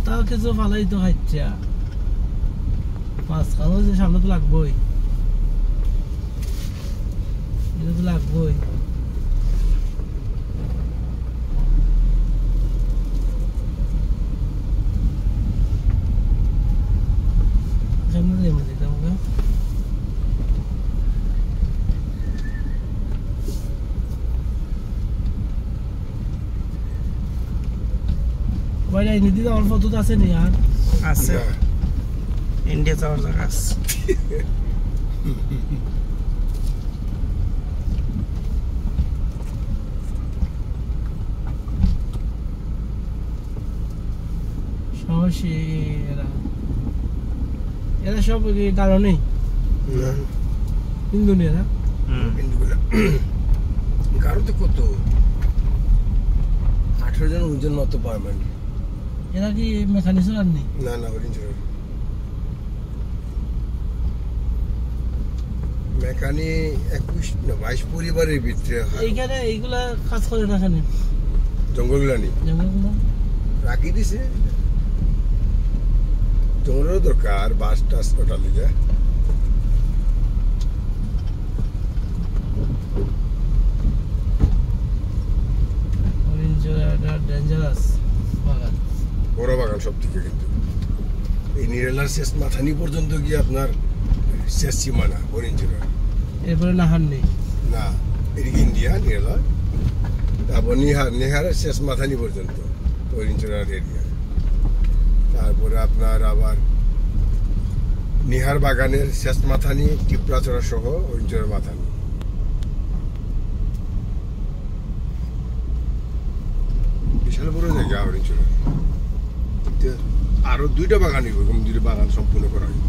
তাও কিছু ফালাই তো খাইছে মাছ খানো যে সামনে তো লাগবোই এটা তো লাগবোই সামনে নেমে দিতাম ওকে বাইরে নিদি আমার ফটো আছে নি আর আছে ইন্ডিয়া যাওয়ার জায়গা আছে সাহসী এরা সব কারণে ইন্দোনেশিয়া না কারো তো কত 18 জন 19 জন মতো পারবেন এরা কি মেকানিজম আর নেই না না অরেঞ্জ রোড মেকানি 21 না 22 পরিবারের ভিতরে এইখানে এইগুলা কাজ করে না এখানে জঙ্গলগুলা নেই জঙ্গলগুলো রাখি দিছে জঙ্গলেরও দরকার বাস টাস ওটা লিগে ডেঞ্জারাস বাগান বড় বাগান সব থেকে কিন্তু এই নিরেলার শেষ মাথানি পর্যন্ত গিয়ে আপনার শেষ সীমানা অরেঞ্জ রোড এরপরে নাহার নেই না এদিকে ইন্ডিয়া নিরেলা তারপর নেহারের শেষ মাথানি পর্যন্ত অরেঞ্জ রোড এরিয়া তারপরে আপনার আবার নিহার বাগানের শেষ মাথানি টিপড়াচড়া সহ অরেঞ্জ রোড মাথানি বিশাল বড় জায়গা অরেঞ্জ রোড আরো 2টা বাগান হইব, দুইটা বাগান সম্পূর্ণ করা হইব।